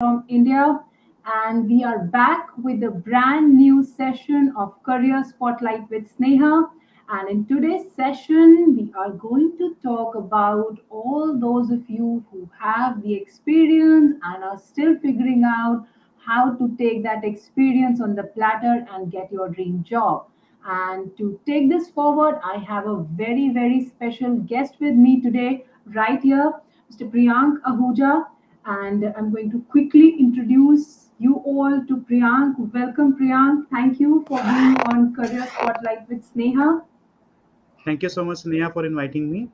from India, and we are back with a brand new session of Career Spotlight with Sneha. And in today's session, we are going to talk about all those of you who have the experience and are still figuring out how to take that experience on the platter and get your dream job. And to take this forward, I have a very, very special guest with me today, right here, Mr. Priyank Ahuja. And I'm going to quickly introduce you all to Priyank. Welcome, Priyank. Thank you for being on Career Spotlight with Sneha. Thank you so much, Sneha, for inviting me.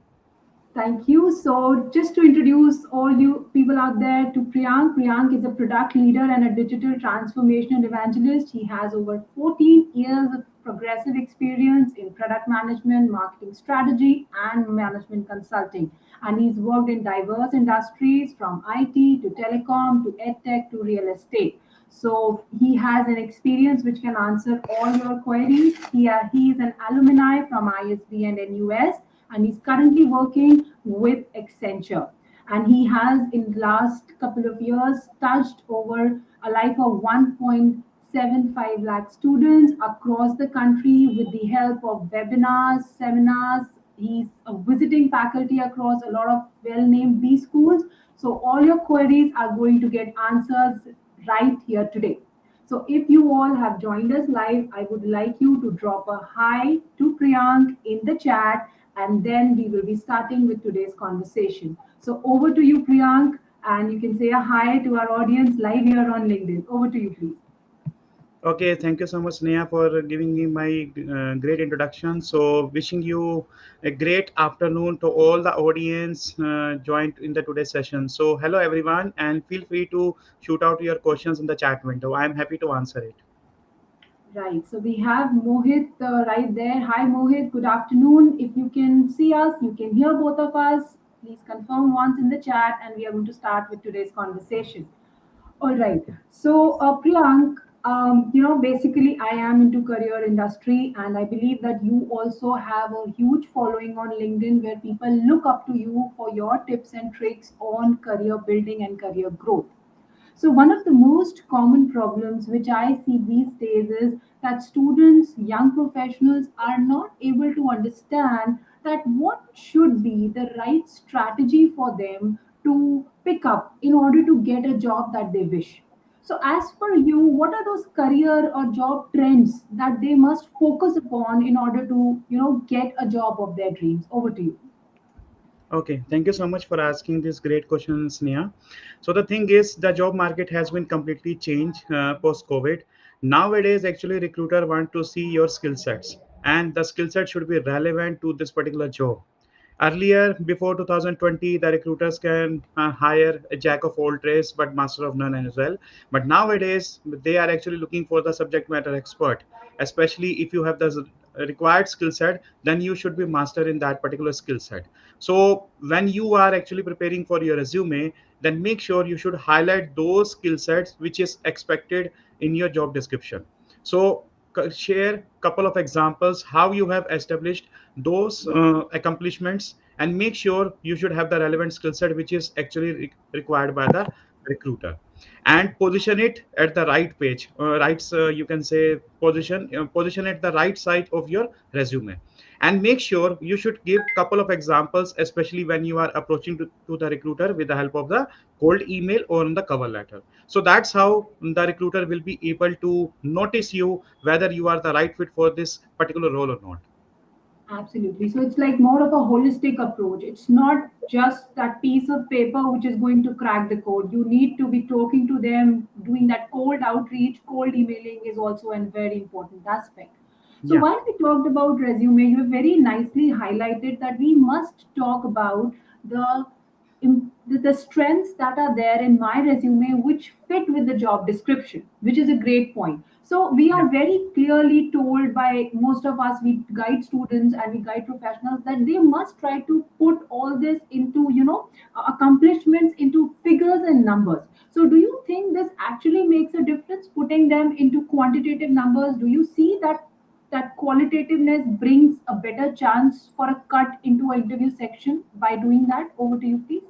Thank you. So, just to introduce all you people out there to Priyank, Priyank is a product leader and a digital transformation evangelist. He has over 14 years of progressive experience in product management, marketing strategy, and management consulting. And he's worked in diverse industries from IT to telecom to edtech to real estate. So he has an experience which can answer all your queries. He is an alumni from ISB and NUS, and he's currently working with Accenture. And he has, in the last couple of years, touched over a life of 1.75 lakh students across the country with the help of webinars, seminars. He's a visiting faculty across a lot of well-named B schools. So all your queries are going to get answers right here today. So if you all have joined us live, I would like you to drop a hi to Priyank in the chat, and then we will be starting with today's conversation. So over to you, Priyank, and you can say a hi to our audience live here on LinkedIn. Over to you, please. Okay, thank you so much, Sneha, for giving me my great introduction. So, wishing you a great afternoon to all the audience joined in the today's session. So, hello everyone, and feel free to shoot out your questions in the chat window. I am happy to answer it. Right. So we have Mohit right there. Hi, Mohit. Good afternoon. If you can see us, you can hear both of us. Please confirm once in the chat, and we are going to start with today's conversation. All right. So, Priyank, basically, I am into career industry, and I believe that you also have a huge following on LinkedIn where people look up to you for your tips and tricks on career building and career growth. So, one of the most common problems which I see these days is that students, young professionals are not able to understand that what should be the right strategy for them to pick up in order to get a job that they wish. So, as per you, what are those career or job trends that they must focus upon in order to, get a job of their dreams? Over to you. Okay, thank you so much for asking this great question, Sneha. So the thing is, the job market has been completely changed post-COVID. Nowadays, actually, recruiter want to see your skill sets, and the skill set should be relevant to this particular job. Earlier, before 2020, the recruiters can hire a jack of all trades but master of none as well. But nowadays, they are actually looking for the subject matter expert, especially if you have the required skill set, then you should be master in that particular skill set. So when you are actually preparing for your resume, then make sure you should highlight those skill sets which is expected in your job description. So share couple of examples how you have established those accomplishments, and make sure you should have the relevant skill set which is actually required by the recruiter, and position it at the right page, right, you can say position at the right side of your resume, and make sure you should give couple of examples, especially when you are approaching to the recruiter with the help of the cold email or on the cover letter. So that's how the recruiter will be able to notice you whether you are the right fit for this particular role or not. Absolutely. So it's like more of a holistic approach. It's not just that piece of paper which is going to crack the code. You need to be talking to them, doing that cold outreach, cold emailing is also a very important aspect. So Yeah. while we talked about resume, you have very nicely highlighted that we must talk about the the strengths that are there in my resume which fit with the job description, which is a great point. So we Yeah. are very clearly told by most of us, we guide students and we guide professionals that they must try to put all this into, accomplishments into figures and numbers. So do you think this actually makes a difference, putting them into quantitative numbers? Do you see that qualitativeness brings a better chance for a cut into an interview section by doing that? Over to you, please.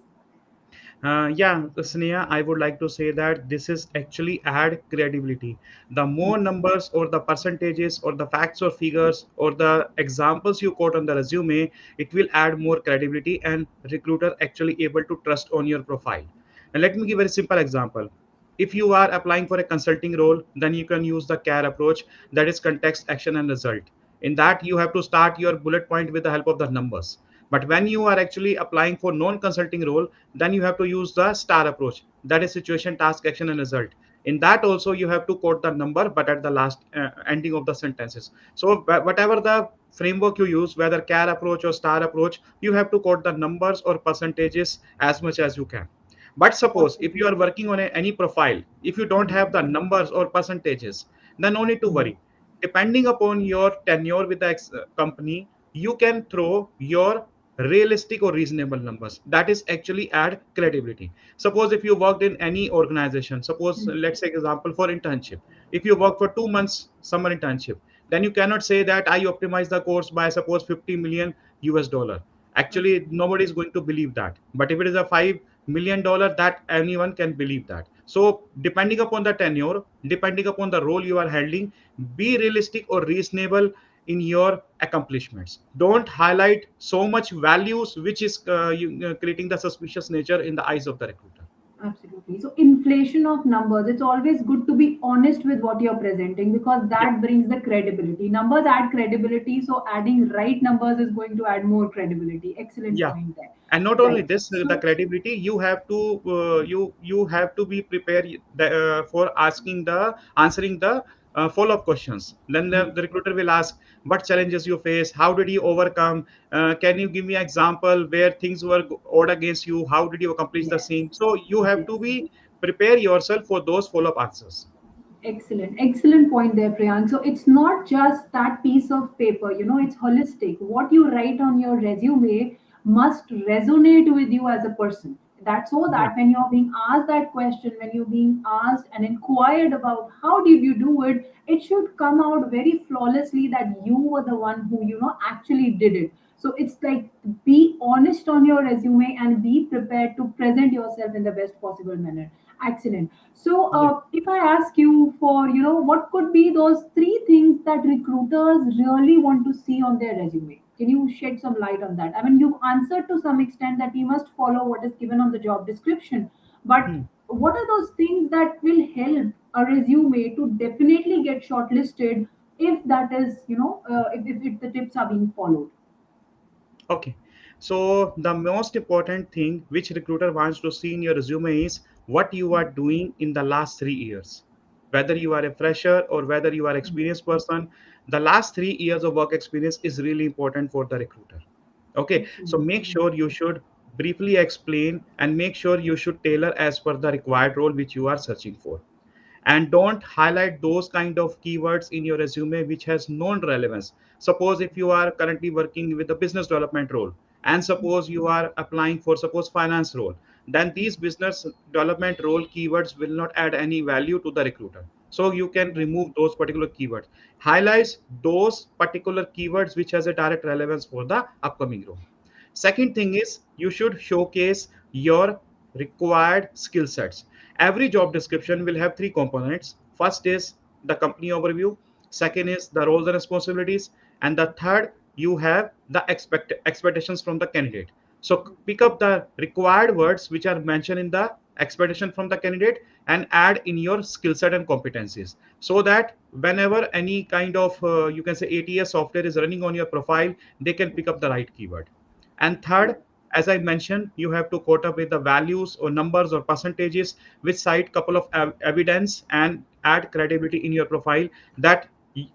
Yeah, Sneha, I would like to say that this is actually add credibility. The more Yes. numbers or the percentages or the facts or figures or the examples you quote on the resume, it will add more credibility and recruiter actually able to trust on your profile. And let me give a simple example. If you are applying for a consulting role, then you can use the CARE approach, that is context, action, and result. In that, you have to start your bullet point with the help of the numbers. But when you are actually applying for non-consulting role, then you have to use the STAR approach, that is situation, task, action, and result. In that also you have to quote the number, but at the last ending of the sentences. So whatever the framework you use, whether CARE approach or STAR approach, you have to quote the numbers or percentages as much as you can. But suppose if you Perfectly. are working on any profile, if you don't have the Hmm. numbers or percentages, then no need to Hmm. worry. Depending upon your tenure with the company, you can throw your realistic or reasonable numbers, that is actually add credibility. Suppose if you worked in any organization, suppose Hmm. let's take example for internship. If you work for 2 months summer internship, then you cannot say that I optimize the course by suppose 50 million US dollar. Actually Okay. nobody is going to believe that, but if it is a $5 million, that anyone can believe that. So depending upon the tenure, depending upon the role you are handling, be realistic or reasonable in your accomplishments. Don't highlight so much values which is creating the suspicious nature in the eyes of the recruiter. Absolutely. So, inflation of numbers, it's always good to be honest with what you're presenting because Yeah. that brings the credibility. Numbers add credibility, so adding right numbers is going to add more credibility. Excellent Yeah, point there. and not only Right. this, the So, credibility you have to you have to be prepared for asking the answering the follow-up questions. Then yes, the recruiter will ask what challenges you face, how did you overcome, can you give me an example where things were odd against you, how did you accomplish the yes, same. So you have yes. to be prepare yourself for those follow-up answers. Excellent, excellent point there, Priyank. So it's not just that piece of paper, it's holistic. What you write on your resume must resonate with you as a person. That's so Yeah. that when you're being asked that question, when you're being asked and inquired about how did you do it, it should come out very flawlessly that you were the one who, actually did it. So it's like be honest on your resume and be prepared to present yourself in the best possible manner. Excellent. So, Yeah. if I ask you for, what could be those three things that recruiters really want to see on their resume? Can you shed some light on that? I mean, you've answered to some extent that we must follow what is given on the job description, but Hmm. what are those things that will help a resume to definitely get shortlisted if that is, if the tips are being followed? Okay. So the most important thing which recruiter wants to see in your resume is what you are doing in the last 3 years. Whether you are a fresher or whether you are experienced person, the last 3 years of work experience is really important for the recruiter. Okay. So Excellent. make sure you should briefly explain and make sure you should tailor as per the required role which you are searching for, and don't highlight those kind of keywords in your resume which has non relevance. Suppose if you are currently working with a business development role, and suppose you are applying for suppose finance role, then these business development role keywords will not add any value to the recruiter. So you can remove those particular keywords. Highlight those particular keywords which has a direct relevance for the upcoming role. Second thing is you should showcase your required skill sets. Every job description will have three components. First is the company overview, second is the roles and responsibilities, and the third you have the expectations from the candidate. So pick up the required words which are mentioned in the expectation from the candidate and add in your skill set and competencies, so that whenever any kind of you can say ATS software is running on your profile, they can pick up the right keyword. And third, as I mentioned, you have to quote up with the values or numbers or percentages which cite couple of evidence and add credibility in your profile that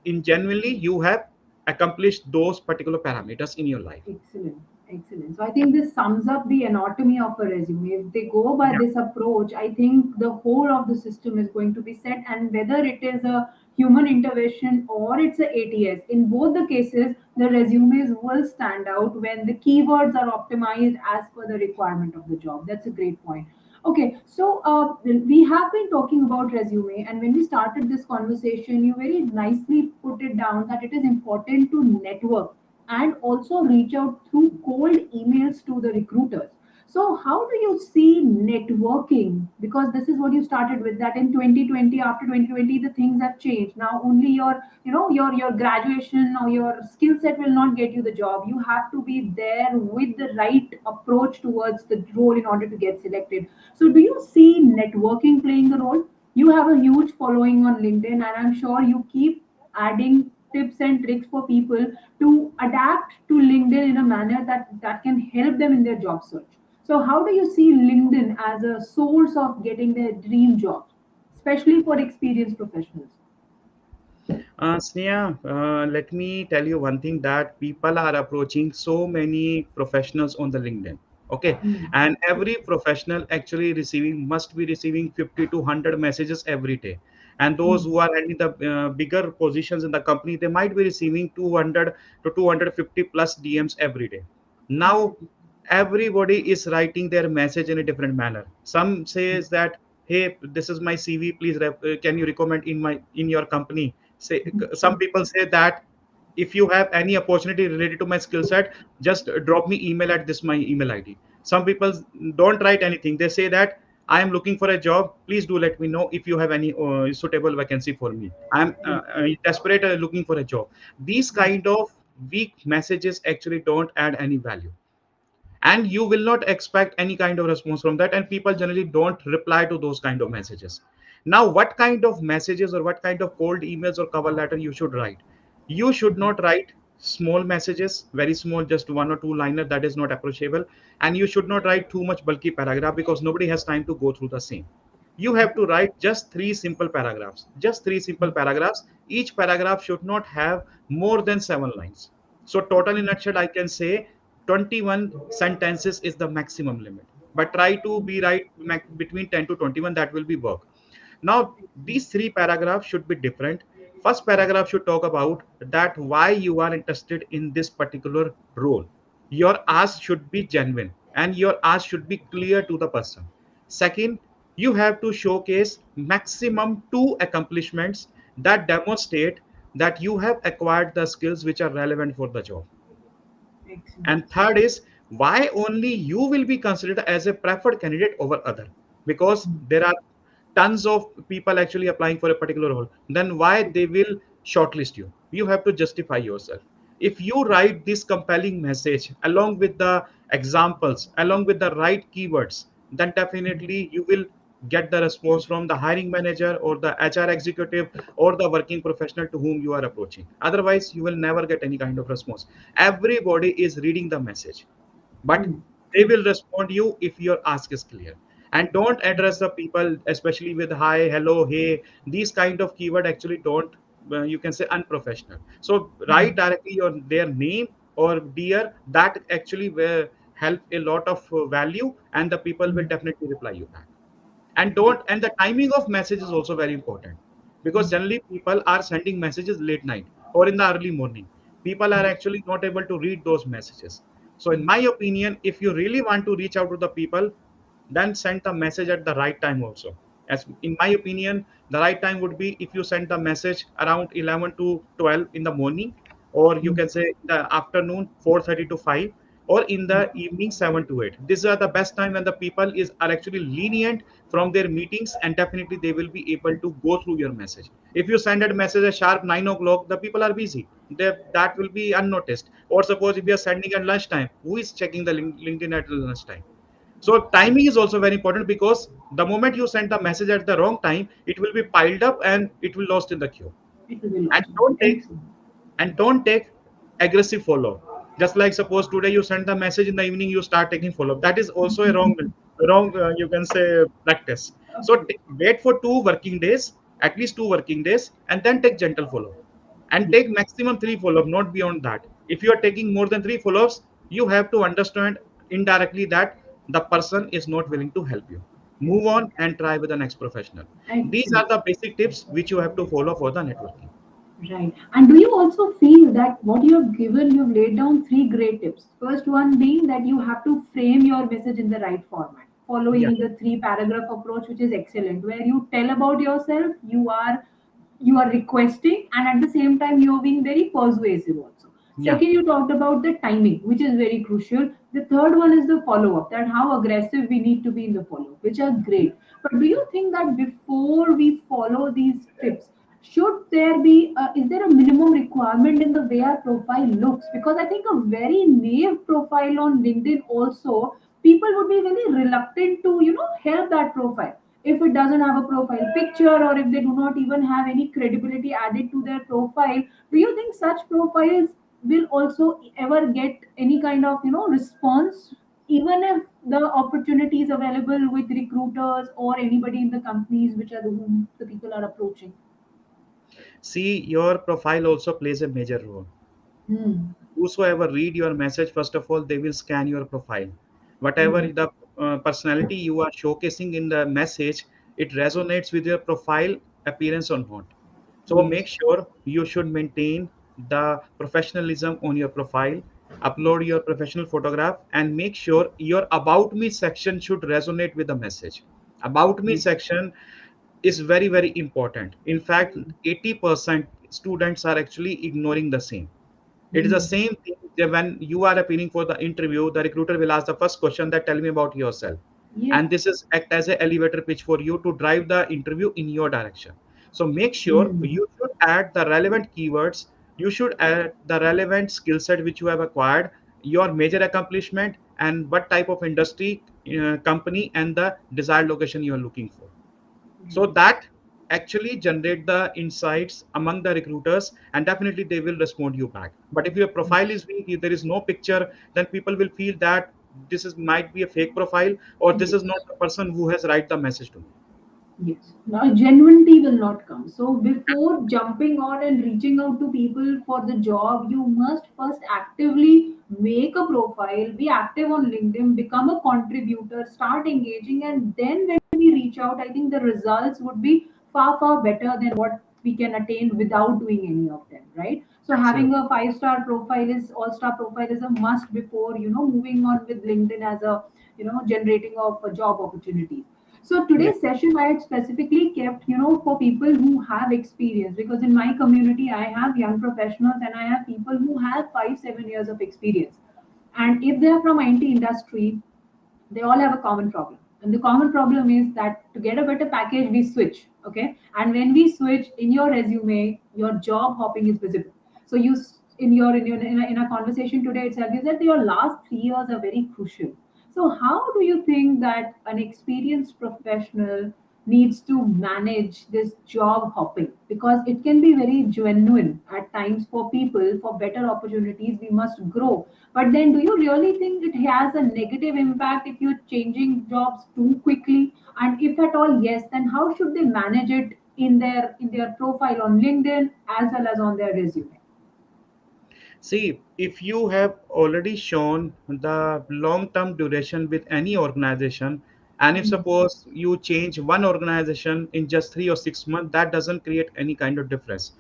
in genuinely you have accomplished those particular parameters in your life. Excellent, excellent. So I think this sums up the anatomy of a resume. If they go by Yeah. this approach, I think the whole of the system is going to be set. And whether it is a human intervention or it's a ATS, in both the cases, the resumes will stand out when the keywords are optimized as per the requirement of the job. That's a great point. Okay, so we have been talking about resume, and when we started this conversation, you very nicely put it down that it is important to network and also reach out through cold emails to the recruiters. So, how do you see networking? Because this is what you started with. That in 2020, after 2020, the things have changed. Now, only your graduation or your skill set will not get you the job. You have to be there with the right approach towards the role in order to get selected. So, do you see networking playing the role? You have a huge following on LinkedIn, and I'm sure you keep adding tips and tricks for people to adapt to LinkedIn in a manner that can help them in their job search. So, how do you see LinkedIn as a source of getting their dream job, especially for experienced professionals? Sneha, let me tell you one thing that people are approaching so many professionals on the LinkedIn. Okay, Mm, and every professional actually must be receiving 50 to 100 messages every day. And those mm, who are having the bigger positions in the company, they might be receiving 200 to 250 plus DMs every day. Now, exactly. everybody is writing their message in a different manner. Some says that, hey, this is my CV, please can you recommend in your company. Say, some people say that if you have any opportunity related to my skill set, just drop me email at this my email ID. Some people don't write anything. They say that I am looking for a job, please do let me know if you have any suitable vacancy for me. I'm Yes. desperate, looking for a job. These Mm, kind of weak messages actually don't add any value, and you will not expect any kind of response from that, and people generally don't reply to those kind of messages. Now, what kind of messages or what kind of cold emails or cover letter you should write? You should not write small messages, very small, just one or two liner, that is not approachable. And you should not write too much bulky paragraph because nobody has time to go through the same. You have to write just three simple paragraphs, just three simple paragraphs. Each paragraph should not have more than 7 lines. So total in nutshell, I can say 21 sentences is the maximum limit, but try to be right between 10 to 21, that will be work. Now, these three paragraphs should be different. First paragraph should talk about that why you are interested in this particular role. Your ask should be genuine and your ask should be clear to the person. Second, you have to showcase maximum two accomplishments that demonstrate that you have acquired the skills which are relevant for the job. excellent. And third is why only you will be considered as a preferred candidate over other, because Mm, there are tons of people actually applying for a particular role. Then why they will shortlist you? You have to justify yourself. If you write this compelling message along with the examples, along with the right keywords, then definitely you will get the response from the hiring manager or the HR executive or the working professional to whom you are approaching. Otherwise, you will never get any kind of response. Everybody is reading the message, but mm, they true. will respond you if your ask is clear. And don't address the people especially with hi, hello, hey. These kind of keyword actually don't, you can say, unprofessional. So write Mm, directly your their name or dear, that actually will help a lot of value, and the people will mm, definitely reply you back. And don't, and the timing of message is also very important, because mm, generally people are sending messages late night or in the early morning. People are actually not able to read those messages. So in my opinion, if you really want to reach out to the people, then send the message at the right time also. As in my opinion, the right time would be if you send the message around 11 to 12 in the morning, or you mm, can say in the afternoon 4:30 to 5, or in mm, the evening 7 to 8. These are the best time when the people is are actually lenient from their meetings, and definitely they will be able to go through your message. If you send a message at sharp 9 o'clock, the people are busy. That will be unnoticed. Or suppose if you are sending at lunchtime, who is checking the LinkedIn at lunchtime? So timing is also very important, because the moment you send the message at the wrong time, it will be piled up and it will lost in the queue. it will be And lost. don't take Excellent. aggressive follow. Just like suppose today you send the message in the evening, you start taking follow up. That is also a wrong you can say practice. So Okay. wait for 2 working days, at least 2 working days, and then take gentle follow up. And Yes. take maximum 3 follow up, not beyond that. If you are taking more than 3 follow ups, you have to understand indirectly that the person is not willing to help you. Move on and try with the next professional. These are Excellent. the basic tips which you have to follow for the networking. Right. And do you also feel that what you have given, you've laid down three great tips. First one being that you have to frame your message in the right format, Yes. following the three paragraph approach, which is excellent, where you tell about yourself, you are requesting, and at the same time you are being very persuasive also. Yeah. Second, you talked about the timing, which is very crucial. The third one is the follow up, that how aggressive we need to be in the follow up, which are great. But do you think that before we follow these tips, should there be, is there a minimum requirement in the way our profile looks? Because I think a very naive profile on LinkedIn also, people would be very reluctant to, help that profile if it doesn't have a profile picture, or if they do not even have any credibility added to their profile. Do you think such profiles will also ever get any kind of response, even if the opportunity is available with recruiters or anybody in the companies which are the whom the people are approaching? See, your profile also plays a major role. Hmm. Whosoever read your message, first of all, they will scan your profile. Whatever Hmm. the personality you are showcasing in the message, it resonates with your profile appearance or not. So make Yes. sure you should maintain the professionalism on your profile, upload your professional photograph, and make sure your about me section should resonate with the message. About me Yes. section is very, very important. In fact, Hmm. 80% students are actually ignoring the same. It is the Hmm. same thing that when you are appearing for the interview, the recruiter will ask the first question that tell me about yourself. Yep. And this is act as an elevator pitch for you to drive the interview in your direction. So make sure Hmm. you should add the relevant keywords, you should add the relevant skill set which you have acquired, your major accomplishment, and what type of industry, company, and the desired location you are looking for, so Right. that actually generate the insights among the recruiters, and definitely they will respond you back. But if your profile Yes. is weak, if there is no picture, then people will feel that this is might be a fake profile, or this is not Yes. the person who has write the message to me. Yes. Now, genuinity will not come. So, before jumping on and reaching out to people for the job, you must first actively make a profile, be active on LinkedIn, become a contributor, start engaging, and then when we reach out, I think the results would be far, far better than what we can attain without doing any of them, right? So, having Absolutely. a five-star profile is all-star profile is a must before moving on with LinkedIn as a generating of a job opportunities. So Yeah. today's session I had specifically kept, for people who have experience, because in my community I have young professionals and I have people who have 5, 7 years of experience. And if they are from IT industry, they all have a common problem, and the common problem is that to get a better package we switch. Okay, and when we switch, in your resume your job hopping is visible. So in a conversation today itself, you said that your last 3 years are very crucial. So how do you think that an experienced professional needs to manage this job hopping, because it can be very genuine at times for people. For better opportunities we must grow, but then, do you really think it has a negative impact if you're changing jobs too quickly? And if at all, yes, then how should they manage it in their profile on LinkedIn as well as on their resume? See, if you have already shown the long term duration with any organization, and if Mm, suppose you change one organization in just 3 or 6 months, that doesn't create any kind of difference.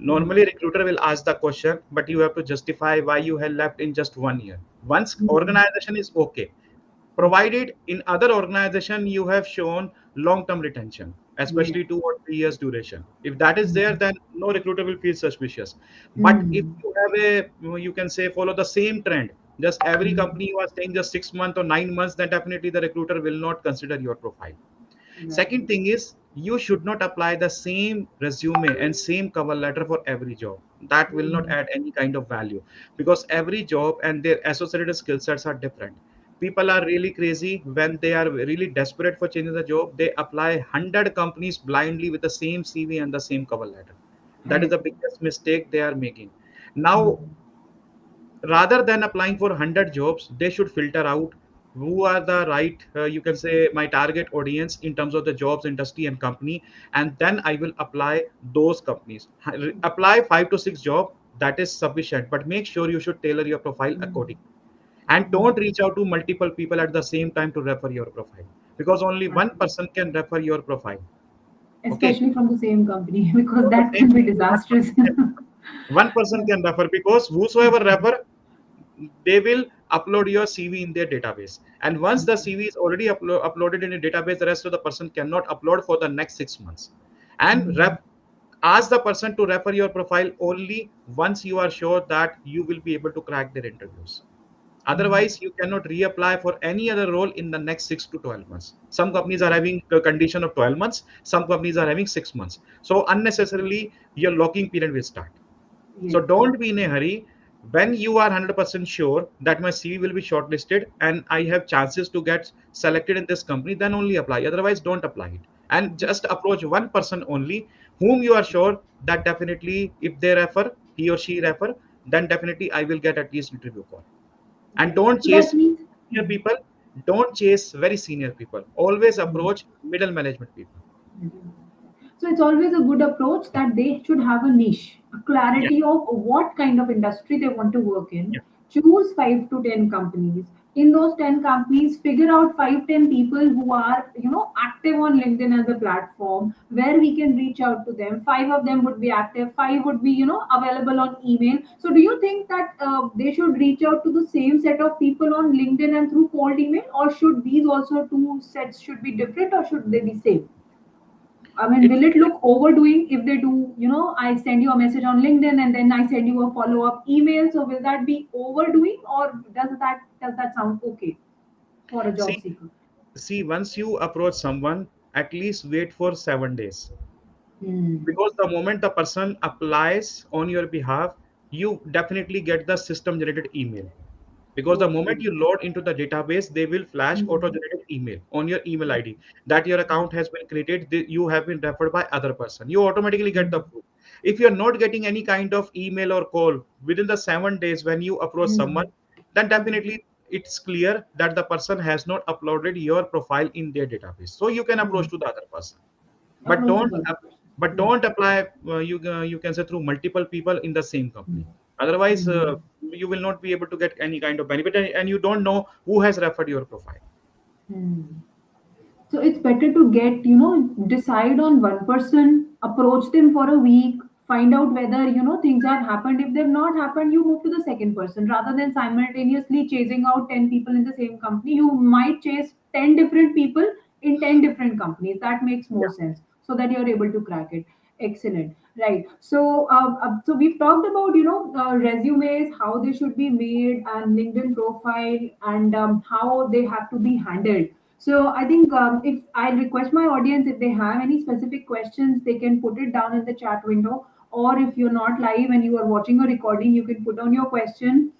mm, Normally, recruiter will ask the question, but you have to justify why you have left in just 1 year. Once mm, organization is okay, provided in other organization you have shown long-term retention, yeah. especially 2 or 3 years duration. If that is there, Mm, then no recruiter will feel suspicious. But if mm, you have a, you can say, follow the same trend, just every mm, company you are staying just 6 months or 9 months, then definitely the recruiter will not consider your profile. right. Second thing is, you should not apply the same resume and same cover letter for every job. That will not Mm, add any kind of value, because every job and their associated skill sets are different. People are really crazy when they are really desperate for changing the job. They apply 100 companies blindly with the same CV and the same cover letter. I That is the agree. biggest mistake they are making. Now, Mm, rather than applying for 100 jobs, they should filter out who are the right, you can say, my target audience in terms of the jobs, industry, and company, and then I will apply those companies. Apply 5 to 6 jobs, that is sufficient, but make sure you should tailor your profile mm, accordingly. And mm. don't reach out to multiple people at the same time to refer your profile, because only one Right. person can refer your profile. Okay. Especially from the same company, because So the that same can be company, disastrous. one person can refer, because whosoever refer, they will upload your CV in their database. And once the CV is already uploaded in a database, the rest of the person cannot upload for the next 6 months. And Mm, Ask the person to refer your profile only once you are sure that you will be able to crack their interviews. Otherwise, you cannot reapply for any other role in the next 6 to 12 months. Some companies are having a condition of 12 months, some companies are having 6 months. So unnecessarily, your locking period will start. So Yes. don't be in a hurry. When you are 100% sure that my CV will be shortlisted and I have chances to get selected in this company, then only apply. Otherwise, don't apply it. And just approach one person only whom you are sure that definitely, if they refer, he or she refer, then definitely I will get at least interview call. And Right. don't So that chase means. senior people. Don't chase very senior people. Always Mhm. approach middle management people. So it's always a good approach that they should have a niche, a Yeah, clarity of what kind of industry they want to work in. yeah. Choose 5 to 10 companies. In those 10 companies, figure out 5-10 people who are, active on LinkedIn as a platform where we can reach out to them. 5 of them would be active, 5 would be, available on email. So do you think that they should reach out to the same set of people on LinkedIn and through cold email, or should these also two sets should be different, or should they be same? I mean, If will it look overdoing if they do, I send you a message on LinkedIn and then I send you a follow-up email. So will that be overdoing, or does that sound okay for a job see seeker? see once you approach someone, at least wait for 7 days, Hmm. because the moment the person applies on your behalf, you definitely get the system generated email. Because the Okay. moment you load into the database, they will flash auto Hmm. generated email on your email id that your account has been created, you have been referred by other person, you automatically get the Hmm. proof. If you're not getting any kind of email or call within the 7 days when you approach someone, Hmm. then definitely it's clear that the person has not uploaded your profile in their database, so you can Hmm. approach to the other person. But Approach don't the other ap- person. but Hmm. don't apply, you can say, through multiple people in the same Hmm. company. Otherwise, Hmm. you will not be able to get any kind of benefit, and you don't know who has referred your profile. Hmm. So it's better to get, decide on one person, approach them for a week, find out whether, things have happened. If they've not happened, you move to the second person rather than simultaneously chasing out 10 people in the same company. You might chase 10 different people in 10 different companies. That makes more Yeah. sense so that you're able to crack it. Excellent. Right. So we've talked about, resumes, how they should be made, and LinkedIn profile, and how they have to be handled. So I think if I request my audience, if they have any specific questions, they can put it down in the chat window. Or if you're not live and you are watching a recording, you can put on your question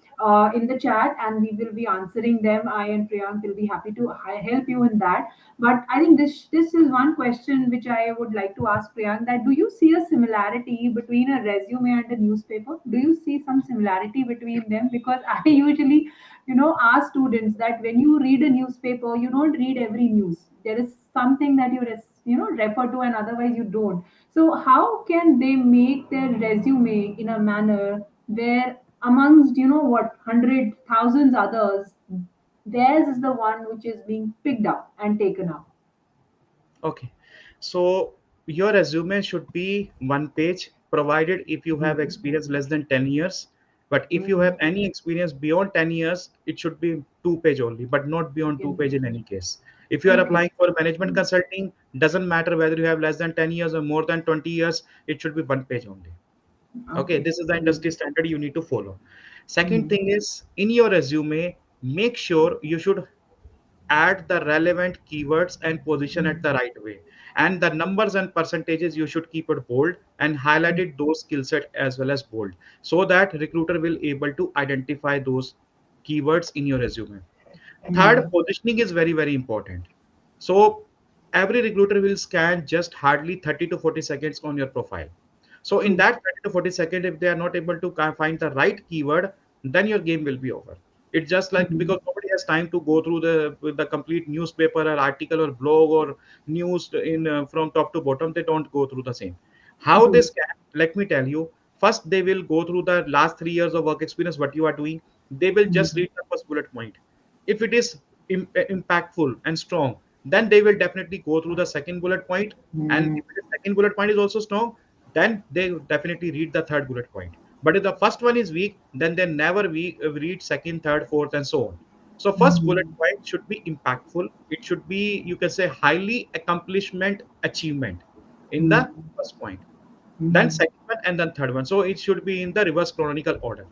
in the chat, and we will be answering them. I and Priyank will be happy to help you in that. But I think this is one question which I would like to ask Priyank: that do you see a similarity between a resume and a newspaper? Do you see some similarity between them? Because I usually ask students that when you read a newspaper, you don't read every news. There is something that you refer to, and otherwise you don't. So how can they make their resume in a manner where amongst what, hundred thousands others, theirs is the one which is being picked up and taken up? Okay. So your resume should be one page, provided if you have experience less than 10 years. But if you have Mhm. any experience beyond 10 years, it should be 2 page only, but not beyond Okay. 2 page in any case. If you are Okay. applying for management consulting, doesn't matter whether you have less than 10 years or more than 20 years, it should be one page only. Okay, Okay. this is the Great. industry standard you need to follow. Second Hmm. thing is, in your resume, make sure you should add the relevant keywords and position at the right way, and the numbers and percentages you should keep it bold and highlighted those skill set as well as bold, so that recruiter will able to identify those keywords in your resume. Third, Hmm. positioning is very, very important. So every recruiter will scan just hardly 30 to 40 seconds on your profile. So in True. that 30 to 40 seconds, if they are not able to find the right keyword, then your game will be over. It's just like, Hmm. because nobody has time to go through the complete newspaper or article or blog or news in from top to bottom. They don't go through the same. How they True. scan? Let me tell you. First, they will go through the last 3 years of work experience, what you are doing. They will just Hmm. read the first bullet point. If it is impactful and strong, then they will definitely go through the second bullet point. And Hmm. if the second bullet point is also strong, then they definitely read the third bullet point. But if the first one is weak, then they never read second, third, fourth, and so on. So first bullet Hmm. point should be impactful. It should be, you can say, highly accomplishment achievement in Hmm. the first point. then Mhm. second one, and then third one. So it should be in the reverse chronological order.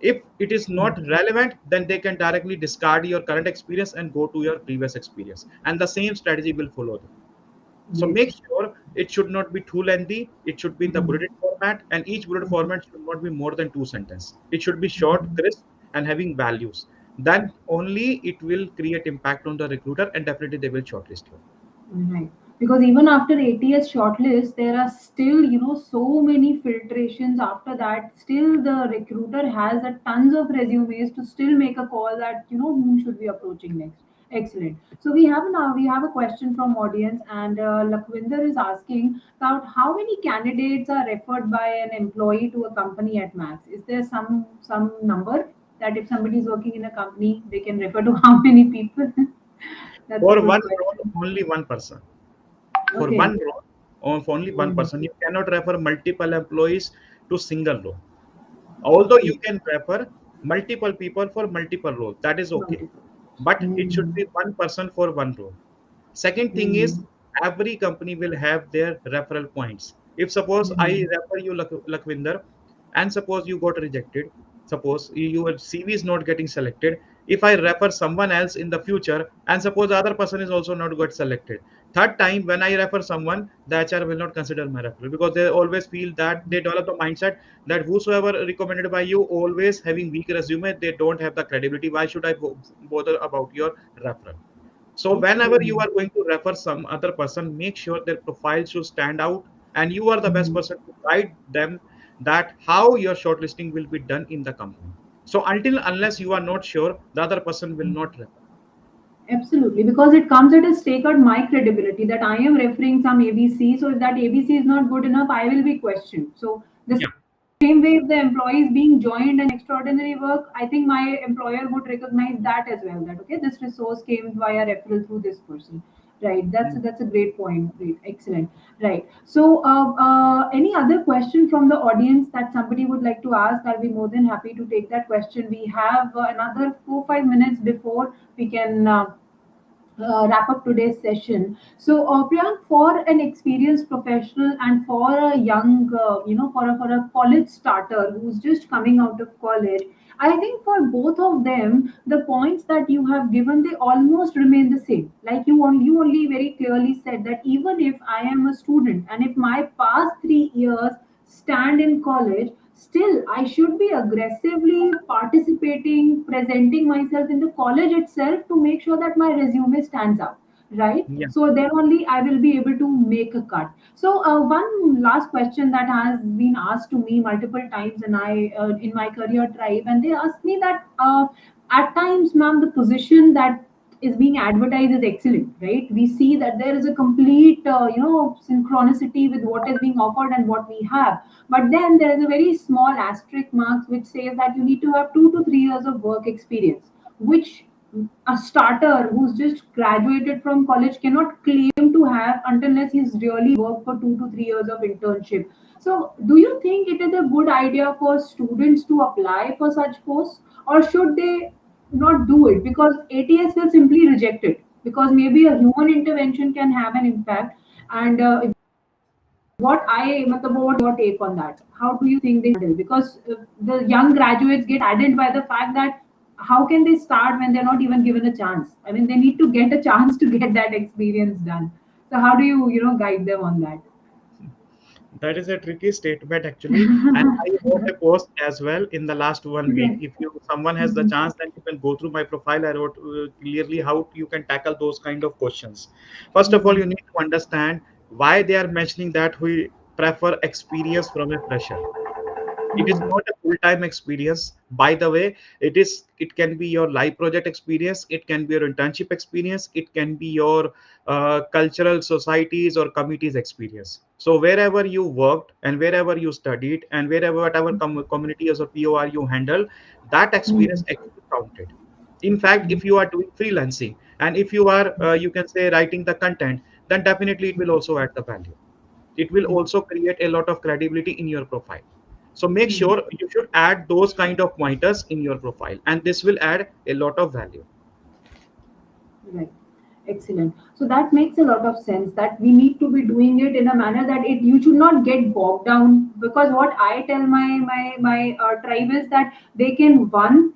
If it is Right. not relevant, then they can directly discard your current experience and go to your previous experience, and the same strategy will follow them. So Yes. make sure it should not be too lengthy. It should be in the Mhm. bulleted format, and each bullet Mhm. format should not be more than two sentences. It should be short, crisp, and having values. Then only it will create impact on the recruiter, and definitely they will shortlist you. Right. Because even after ATS shortlist, there are still, so many filtrations after that. Still, the recruiter has a tons of resumes to still make a call that, whom should we approaching next. Excellent. So we have a question from audience, and Lakwinder is asking about how many candidates are referred by an employee to a company at max. Is there some number that if somebody is working in a company, they can refer to how many people? That's a For good one role, question. only one person. For Okay. one role, or for only one Mhm. person, you cannot refer multiple employees to single role. Although you Okay. can refer multiple people for multiple roles, that is okay. Multiple. But it should Mm. be one person for one role. Second thing is, Mm. every company will have their referral points. If suppose I Mm. refer you, Lakwinder, and suppose you got rejected, suppose your CV is not getting selected. If I refer someone else in the future, and suppose the other person is also not got selected, third time when I refer someone, the HR will not consider my referral, because they always feel that they develop the mindset that whosoever recommended by you always having weak resume, they don't have the credibility. Why should I bother about your referral? So whenever Okay. you are going to refer some other person, make sure their profile should stand out, and you are the best Mm. person to guide them that how your shortlisting will be done in the company. So until unless you are not sure, the other person will not refer. Absolutely, because it comes at a stake at my credibility that I am referring some ABC. So if that ABC is not good enough, I will be questioned. So the Yeah, same way, if the employee is being joined an extraordinary work, I think my employer would recognize that as well. That okay, this resource came via referral through this person. Right. That's a great point. Great. Excellent. Right. So, any other question from the audience that somebody would like to ask? I'll be more than happy to take that question. We have another 4 5 minutes before we can wrap up today's session. So, Priyank, for an experienced professional and for a young, for a college starter who's just coming out of college, I think for both of them, the points that you have given, they almost remain the same. Like you only very clearly said that even if I am a student and if my past 3 years stand in college, still I should be aggressively participating, presenting myself in the college itself to make sure that my resume stands out, right? yeah. So then only I will be able to make a cut. So one last question that has been asked to me multiple times, and I in my career tribe, and they asked me that at times, ma'am, the position that is being advertised is excellent, right? We see that there is a complete, synchronicity with what is being offered and what we have. But then there is a very small asterisk mark which says that you need to have 2 to 3 years of work experience, which a starter who's just graduated from college cannot claim to have unless he's really worked for 2 to 3 years of internship. So, do you think it is a good idea for students to apply for such posts, or should they not do it because ATS will simply reject it because maybe a human intervention can have an impact. And what I, matlab, what your take on that? How do you think they handle? Because the young graduates get saddened by the fact that how can they start when they're not even given a chance? I mean, they need to get a chance to get that experience done. So how do you, guide them on that? That is a tricky statement actually, and I wrote a post as well in the last 1 week. Okay. If you someone has the Mhm. chance, then you can go through my profile. I wrote clearly how you can tackle those kind of questions. First of all, Mhm. you need to understand why they are mentioning that we prefer experience from a fresher. It is Mhm. not a full-time experience, by the way. It can be your live project experience, it can be your internship experience, it can be your cultural societies or committees experience. So wherever you worked and wherever you studied and wherever whatever communities or POR you handle, that experience Mhm. actually counted. In fact, if you are doing freelancing and if you are you can say writing the content, then definitely it will also add the value. It will Mhm. also create a lot of credibility in your profile. So make Mhm. sure you should add those kind of pointers in your profile, and this will add a lot of value. Right. Excellent. So that makes a lot of sense that we need to be doing it in a manner that it you should not get bogged down, because what I tell my tribe is that they can one,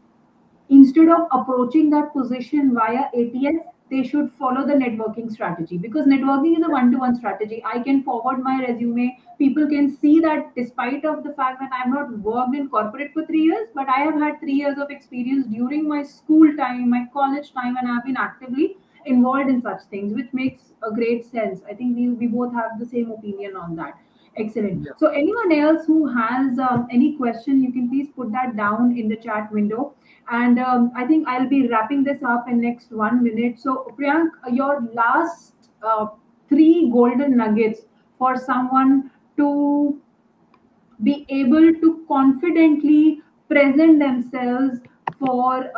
instead of approaching that position via ATS, they should follow the networking strategy, because networking is a one-to-one strategy. I can forward my resume. People can see that despite of the fact that I've not worked in corporate for 3 years, but I have had 3 years of experience during my school time, my college time, and I've been actively involved in such things, which makes a great sense. I think we both have the same opinion on that. Excellent. Yeah. So anyone else who has any question, you can please put that down in the chat window. And I think I'll be wrapping this up in next 1 minute. So Priyank, your last three golden nuggets for someone to be able to confidently present themselves for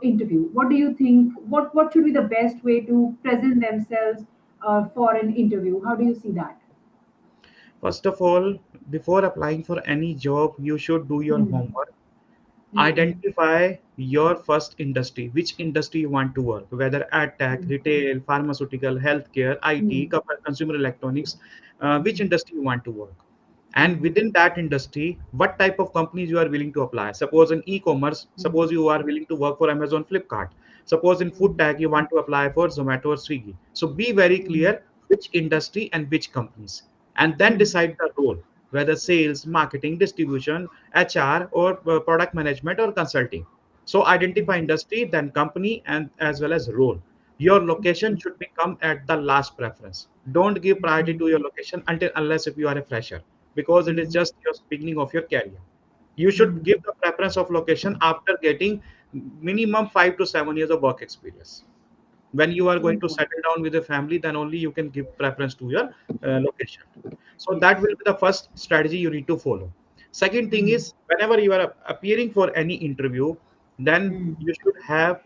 interview. What do you think? What should be the best way to present themselves for an interview? How do you see that? First of all, before applying for any job, you should do your Hmm. homework. Hmm. Identify your first industry, which industry you want to work, whether ad tech, Hmm. retail, pharmaceutical, healthcare, IT, Hmm. consumer electronics, which Hmm. industry you want to work. And Hmm. within that industry, what type of companies you are willing to apply. Suppose in e-commerce, Hmm. suppose you are willing to work for Amazon, Flipkart. Suppose in food Hmm. tech, you want to apply for Zomato or Swiggy. So be very Hmm. clear which industry and which companies, and then Hmm. decide the role, whether sales, marketing, distribution, HR, or product management or consulting. So identify industry, then company, and as well as role. Your location should become at the last preference. Don't give priority to your location until unless if you are a fresher, because it is Hmm. just your beginning of your career. You should Hmm. give the preference of location after getting minimum 5 to 7 years of work experience. When you are going Great to point. settle down with a family, then only you can give preference to your location. So that Yes. will be the first strategy you need to follow. Second thing Hmm. is, whenever you are appearing for any interview, then Hmm. you should have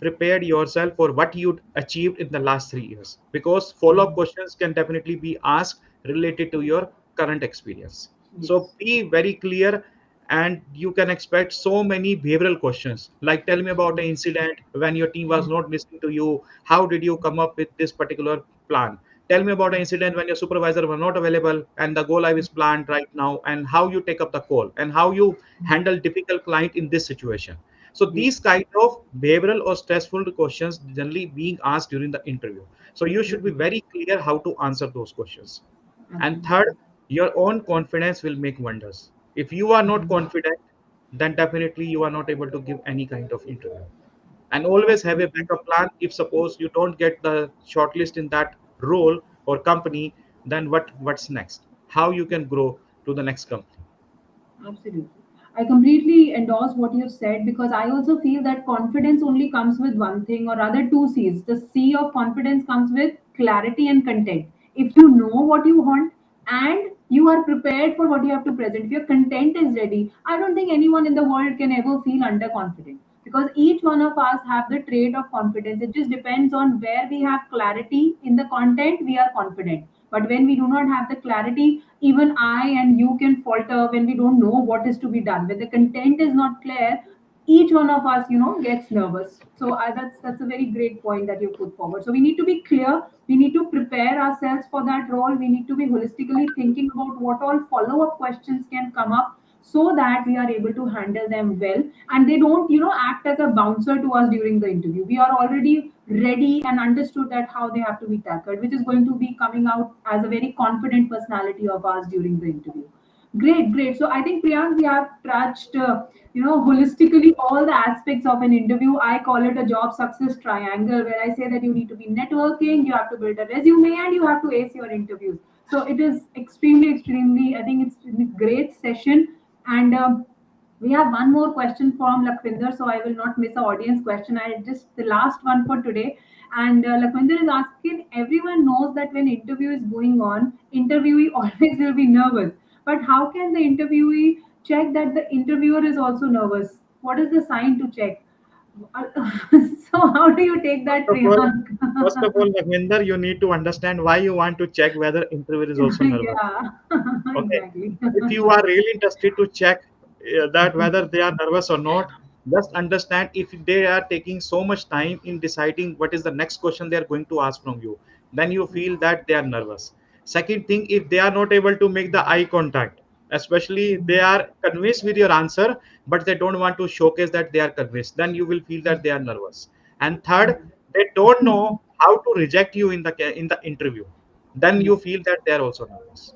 prepared yourself for what you achieved in the last 3 years, because follow-up Hmm. questions can definitely be asked related to your current experience. So Yes. be very clear, and you can expect so many behavioral questions like, tell me about an incident when your team was not listening to you. How did you come up with this particular plan? Tell me about an incident when your supervisor were not available and the go live is planned right now, and how you take up the call and how you handle difficult client in this situation. So Yes. these kind of behavioral or stressful questions generally being asked during the interview. So you should be Hmm. very clear how to answer those questions. And third, Absolutely. your own confidence will make wonders. If you are not Hmm. confident, then definitely you are not able to give any kind of interview. And always have a Absolutely. backup plan. If suppose you don't get the shortlist in that role or company, then what's next? How you can grow to the next company? Absolutely. I completely endorse what you have said, because I also feel that confidence only comes with one thing, or rather two C's. The C of confidence comes with clarity and content. If you know what you want and you are prepared for what you have to present, if your content is ready, I don't think anyone in the world can ever feel underconfident, because each one of us have the trait of confidence. It just depends on where we have clarity in the content, we are confident. But when we do not have the clarity, even I and you can falter when we don't know what is to be done. When the content is not clear, each one of us, gets nervous. So that's a very great point that you put forward. So we need to be clear. We need to prepare ourselves for that role. We need to be holistically thinking about what all follow-up questions can come up, so that we are able to handle them well, and they don't act as a bouncer to us during the interview. We are already ready and understood that how they have to be tackled, which is going to be coming out as a very confident personality of ours during the interview. Great, great. So I think, Priyank, we have touched holistically all the aspects of an interview. I call it a job success triangle, where I say that you need to be networking, you have to build a resume, and you have to ace your interviews. So it is extremely, extremely, I think it's a great session. And we have one more question from Lakwinder, so I will not miss the audience question. I just the last one for today. And Lakwinder is asking, everyone knows that when interview is going on, interviewee always will be nervous. But how can the interviewee check that the interviewer is also nervous? What is the sign to check? So how do you take First that, of all, first of Priyank? all, Ravinder, you need to understand why you want to check whether interviewer is also nervous. Yeah, Okay. exactly. If you are really interested to check that whether they are nervous or not, Just understand if they are taking so much time in deciding what is the next question they are going to ask from you, then you feel Yes. that they are nervous. Second thing, if they are not able to make the eye contact, especially they are convinced with your answer, but they don't want to showcase that they are convinced, then you will feel that they are nervous. And third, they don't know how to reject you in the interview, then you Yes. feel that they are also nervous.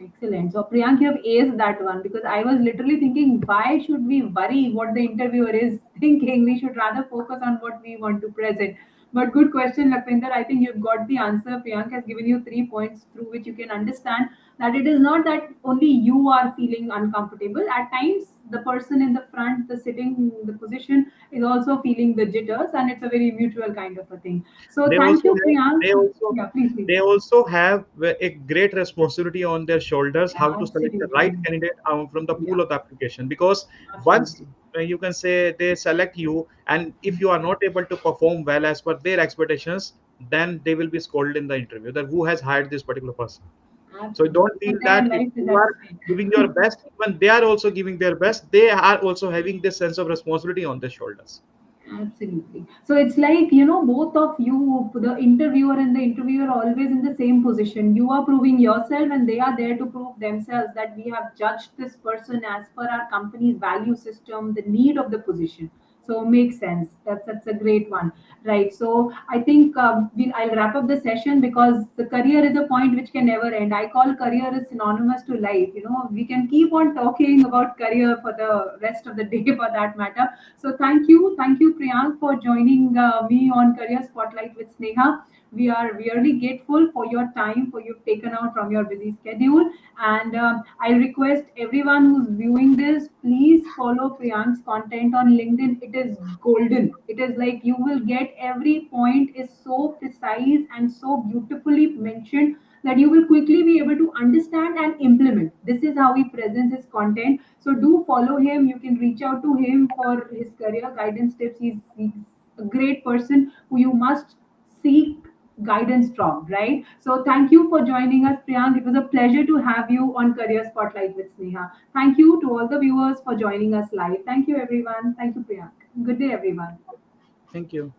Excellent. So Priyank, you have aced that one because I was literally thinking, why should we worry what the interviewer is thinking? We should rather focus on what we want to present. But good question, Lakwinder. I think you've got the answer. Priyank has given you 3 points through which you can understand that it is not that only you are feeling uncomfortable. At times, the person in the front, the sitting, the position is also feeling the jitters, and it's a very mutual kind of a thing. So they thank also you, have Priyank. they also Yeah, please, please. they also have a great responsibility on their shoulders how to select the Absolutely. right candidate from the pool Yeah. of the application, because once Absolutely. you can say they select you, and if you are not able to perform well as per their expectations, then they will be scolded in the interview that who has hired this particular person. So don't Absolutely. So feel their that if life is you at are stake. giving your best, when they are also giving their best, they are also having this sense of responsibility on their shoulders. Absolutely. So it's like, both of you, the interviewer and the interviewer, are always in the same position. You are proving yourself, and they are there to prove themselves that we have judged this person as per our company's value system, the need of the position. So makes sense. That's a great one, right? So I think I'll wrap up the session because the career is a point which can never end. I call career is synonymous to life. We can keep on talking about career for the rest of the day, for that matter. So thank you, Priyank, for joining me on Career Spotlight with Sneha. We are really grateful for your time, for you've taken out from your busy schedule. And I request everyone who's viewing this, please follow Priyank's content on LinkedIn. It is golden. It is like you will get every point is so precise and so beautifully mentioned that you will quickly be able to understand and implement. This is how he presents his content. So do follow him. You can reach out to him for his career guidance tips. He's a great person who you must seek guidance from, right? So thank you for joining us, Priyank. It was a pleasure to have you on Career Spotlight with Sneha. Thank you to all the viewers for joining us live. Thank you, everyone. Thank you, Priyank. Good day, everyone. Thank you.